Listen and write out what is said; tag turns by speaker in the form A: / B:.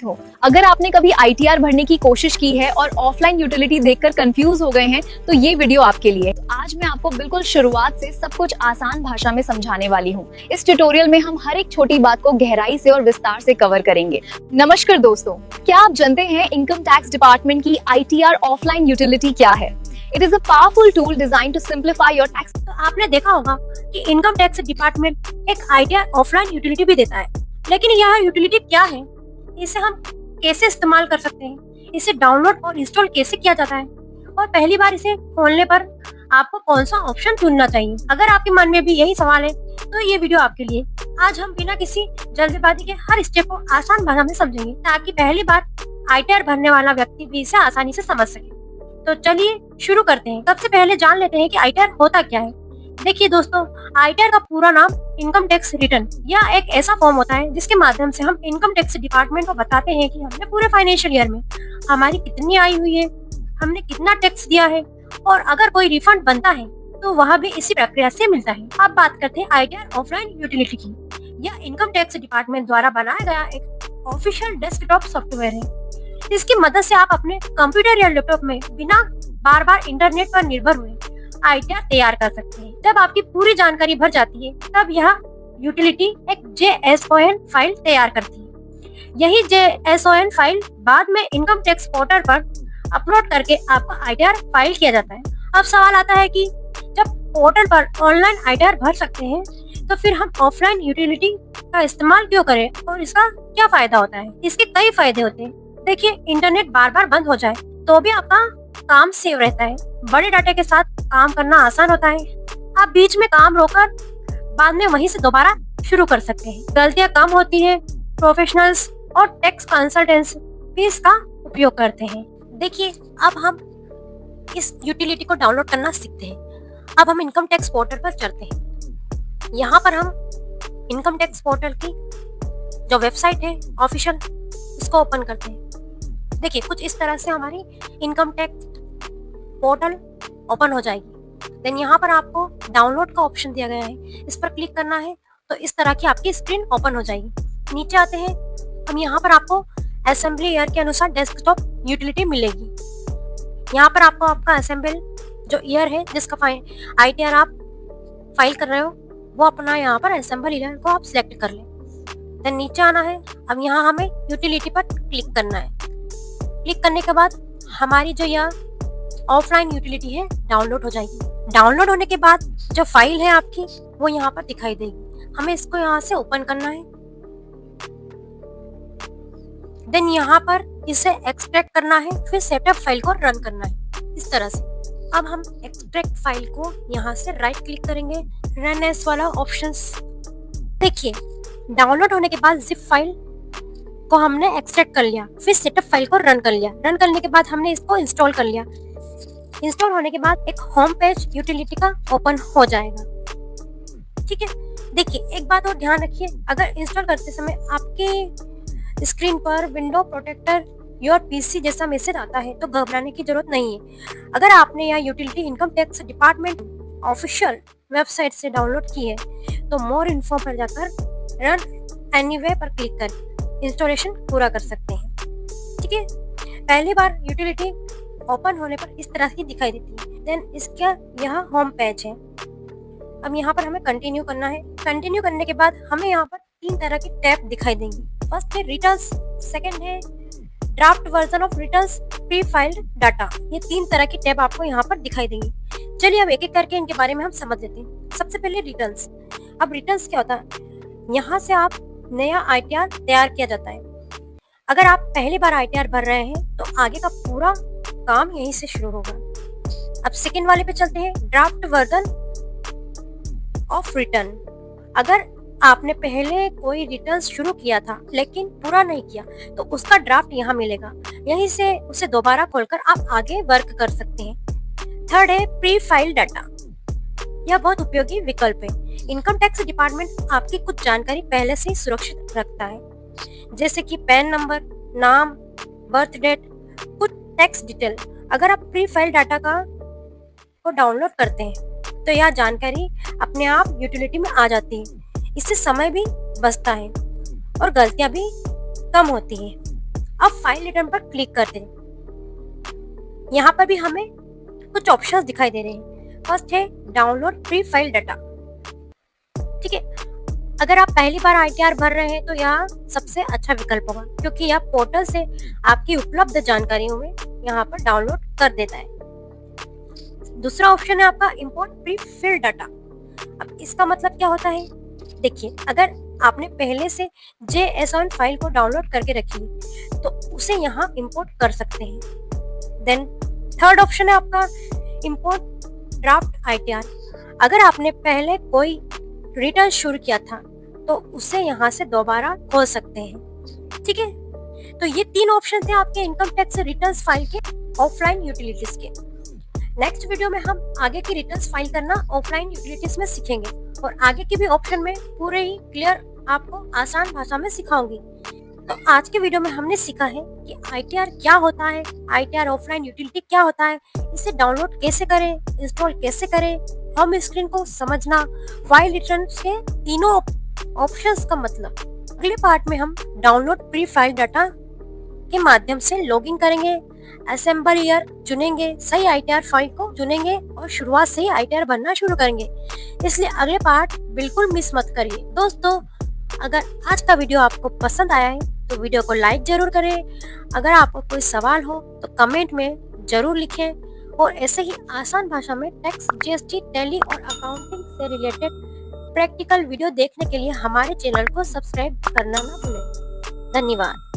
A: हो। अगर आपने कभी आईटीआर भरने की कोशिश की है और ऑफलाइन यूटिलिटी देखकर कंफ्यूज हो गए हैं तो ये वीडियो आपके लिए। आज मैं आपको बिल्कुल शुरुआत से सब कुछ आसान भाषा में समझाने वाली हूँ। इस ट्यूटोरियल में हम हर एक छोटी बात को गहराई से और विस्तार से कवर करेंगे। नमस्कार दोस्तों, क्या आप जानते हैं इनकम टैक्स डिपार्टमेंट की आईटीआर ऑफलाइन यूटिलिटी क्या है? It is a powerful tool designed to simplify your tax।
B: तो आपने देखा होगा कि इनकम टैक्स डिपार्टमेंट एक आईटीआर ऑफलाइन यूटिलिटी भी देता है, लेकिन यह यूटिलिटी क्या है, इसे हम कैसे इस्तेमाल कर सकते हैं, इसे डाउनलोड और इंस्टॉल कैसे किया जाता है और पहली बार इसे खोलने पर आपको कौन सा ऑप्शन चुनना चाहिए। अगर आपके मन में भी यही सवाल है तो ये वीडियो आपके लिए। आज हम बिना किसी जल्दबाजी के हर स्टेप को आसान भाषा में समझेंगे ताकि पहली बार आईटीआर भरने वाला व्यक्ति भी इसे आसानी से समझ सके। तो चलिए शुरू करते हैं। सबसे पहले जान लेते हैं कि आईटीआर होता क्या है। देखिए दोस्तों, आईटीआर का पूरा नाम इनकम टैक्स रिटर्न। यह एक ऐसा फॉर्म होता है जिसके माध्यम से हम इनकम टैक्स डिपार्टमेंट को बताते हैं कि हमने पूरे फाइनेंशियल ईयर में हमारी कितनी आय हुई है, हमने कितना टैक्स दिया है और अगर कोई रिफंड बनता है तो वह भी इसी प्रक्रिया से मिलता है। अब बात करते हैं आईटीआर ऑफलाइन यूटिलिटी की। यह इनकम टैक्स डिपार्टमेंट द्वारा बनाया गया एक ऑफिशियल डेस्कटॉप सॉफ्टवेयर है। इसकी मदद से आप अपने कंप्यूटर या लैपटॉप में बिना बार बार इंटरनेट पर निर्भर हुए आईटीआर तैयार कर सकते हैं। जब आपकी पूरी जानकारी भर जाती है तब यह यूटिलिटी एक JSON फाइल तैयार करती है। यही JSON फाइल बाद में इनकम टैक्स पोर्टल पर अपलोड करके आपका आईटीआर फाइल किया जाता है। अब सवाल आता है कि जब पोर्टल पर ऑनलाइन आईटीआर भर सकते हैं तो फिर हम ऑफलाइन यूटिलिटी का इस्तेमाल क्यों करें और इसका क्या फायदा होता है? इसके कई फायदे होते हैं। देखिए, इंटरनेट बार बार बंद हो जाए तो भी आपका काम सेव रहता है। बड़े डाटा के साथ काम करना आसान होता है। आप बीच में काम रोककर बाद में वहीं से दोबारा शुरू कर सकते हैं। गलतियां कम होती हैं। प्रोफेशनल्स और टैक्स कंसल्टेंट्स भी इसका उपयोग करते हैं। देखिए, अब हम इस यूटिलिटी को डाउनलोड करना सीखते हैं। अब हम इनकम टैक्स पोर्टल पर चलते हैं। यहाँ पर हम इनकम टैक्स पोर्टल की जो वेबसाइट है ऑफिशियल, इसको ओपन करते हैं। देखिए, कुछ इस तरह से हमारी इनकम टैक्स पोर्टल ओपन हो जाएगी। देन यहाँ पर आपको डाउनलोड का ऑप्शन दिया गया है, इस पर क्लिक करना है तो इस तरह की आपकी स्क्रीन ओपन हो जाएगी। नीचे आते हैं हम, यहाँ पर आपको असेंबली ईयर के अनुसार डेस्कटॉप यूटिलिटी मिलेगी। यहाँ पर आपको आपका असेंबल जो ईयर है जिसका आईटीआर आप फाइल कर रहे हो वो अपना यहाँ पर असेंबल ईयर को आप सिलेक्ट कर लें। देन नीचे आना है। अब यहाँ हमें यूटिलिटी पर क्लिक करना है। क्लिक करने के बाद हमारी जो यह ऑफलाइन यूटिलिटी है डाउनलोड हो जाएगी। डाउनलोड होने के बाद जो फाइल है आपकी वो यहाँ पर दिखाई देगी। हमें इसको यहाँ से ओपन करना है। देन यहाँ पर इसे एक्सट्रैक्ट करना है, फिर सेटअप फाइल को रन करना है इस तरह से। अब हम एक्सट्रैक्ट फाइल को यहाँ से राइट क्लिक करेंगे, रन एज वाला ऑप्शंस। देखिए, डाउनलोड होने के बाद जिप फाइल को हमने एक्सट्रैक्ट कर लिया, फिर सेटअप फाइल को रन कर लिया। रन करने के बाद हमने इसको इंस्टॉल कर लिया। इंस्टॉल होने के बाद एक होम पेज यूटिलिटी का ओपन हो जाएगा। ठीक है। देखिए, एक बात और ध्यान रखिए, अगर इंस्टॉल करते समय आपके स्क्रीन पर विंडो प्रोटेक्टर योर पीसी जैसा मैसेज आता है तो घबराने की जरूरत नहीं है। अगर आपने यह utility income tax department official website से डाउनलोड की है तो मोर इन्फो पर जाकर रन एनीवे पर क्लिक कर इंस्टॉलेशन पूरा कर सकते हैं। ठीक है। पहली बार यूटिलिटी ओपन होने पर इस तरह की दिखाई देती है। देन इसका यह होम पेज है। अब यहाँ पर हमें कंटिन्यू करना है। कंटिन्यू करने के बाद हमें यहाँ पर 3 तरह की टैब दिखाई देंगी। फर्स्ट है रिटर्न्स, सेकंड है draft version of returns, pre filed data. ये 3 तरह की टैब आपको यहाँ पर दिखाई देंगी। चलिए अब एक एक करके इनके बारे में हम समझ लेते हैं। सबसे पहले रिटर्न्स। अब रिटर्न्स क्या होता है? यहाँ से आप नया आईटीआर तैयार किया जाता है। अगर आप पहली बार आईटीआर भर रहे हैं तो आगे का पूरा काम यहीं से शुरू होगा। अब सेकंड वाले पे चलते हैं, ड्राफ्ट वर्जन ऑफ रिटर्न। अगर आपने पहले कोई रिटर्न शुरू किया था लेकिन पूरा नहीं किया तो उसका ड्राफ्ट यहाँ मिलेगा। यहीं से उसे दोबारा खोलकर आप आगे वर्क कर सकते हैं। थर्ड है प्री फाइल डाटा। यह बहुत उपयोगी विकल्प है। इनकम टैक्स डिपार्टमेंट आपकी कुछ जानकारी पहले से ही सुरक्षित रखता है, जैसे कि पैन नंबर, नाम, बर्थ डेट, कुछ टैक्स डिटेल। अगर आप प्री फाइल डाटा को डाउनलोड करते हैं तो यह जानकारी अपने आप यूटिलिटी में आ जाती है। इससे समय भी बचता है और गलतियां भी कम होती है। अब फाइल रिटर्न पर क्लिक करते हैं। यहाँ पर भी हमें कुछ ऑप्शंस दिखाई दे रहे हैं। फर्स्ट है डाउनलोड प्री फाइल डाटा। ठीक है, अगर आप पहली बार ITR भर रहे हैं तो यह सबसे अच्छा विकल्प होगा, क्योंकि यह पोर्टल से आपकी उपलब्ध जानकारियों में यहाँ पर डाउनलोड कर देता है। दूसरा ऑप्शन है आपका इंपोर्ट प्री फिल डाटा। अब इसका मतलब क्या होता है, देखिए अगर आपने पहले से JSON फाइल को डाउनलोड करके रखी है तो उसे यहाँ इंपोर्ट कर सकते हैं। देन थर्ड ऑप्शन है आपका इंपोर्ट ड्राफ्ट ITR। अगर आपने पहले कोई रिटर्न शुरू किया था तो उसे यहाँ से दोबारा खोल सकते हैं। ठीक है, तो ये तीन ऑप्शन थे आपके इनकम टैक्स रिटर्न्स फाइल के ऑफलाइन यूटिलिटीज के। नेक्स्ट वीडियो में हम आगे की रिटर्न्स फाइल करना ऑफलाइन यूटिलिटीज में सीखेंगे और आगे की भी ऑप्शन में पूरे ही क्लियर आपको आसान भाषा में सिखाऊंगी। तो आज के वीडियो में हमने सीखा है कि ITR क्या होता है, ITR ऑफलाइन यूटिलिटी क्या होता है, इसे डाउनलोड कैसे करें, इंस्टॉल कैसे करें, होम स्क्रीन को समझना, फाइल रिटर्न्स के तीनों ऑप्शंस का मतलब। अगले पार्ट में हम डाउनलोड प्री फाइल डाटा के माध्यम से लॉगिन करेंगे, असेंबल ईयर चुनेंगे, सही ITR फाइल को चुनेंगे और शुरुआत से ही ITR भरना शुरू करेंगे। इसलिए अगले पार्ट बिल्कुल मिस मत करिए। दोस्तों, अगर आज का वीडियो आपको पसंद आया है तो वीडियो को लाइक जरूर करें। अगर आपको कोई सवाल हो तो कमेंट में जरूर लिखें और ऐसे ही आसान भाषा में टैक्स, GST, टैली और अकाउंटिंग से रिलेटेड प्रैक्टिकल वीडियो देखने के लिए हमारे चैनल को सब्सक्राइब करना ना भूलें। धन्यवाद।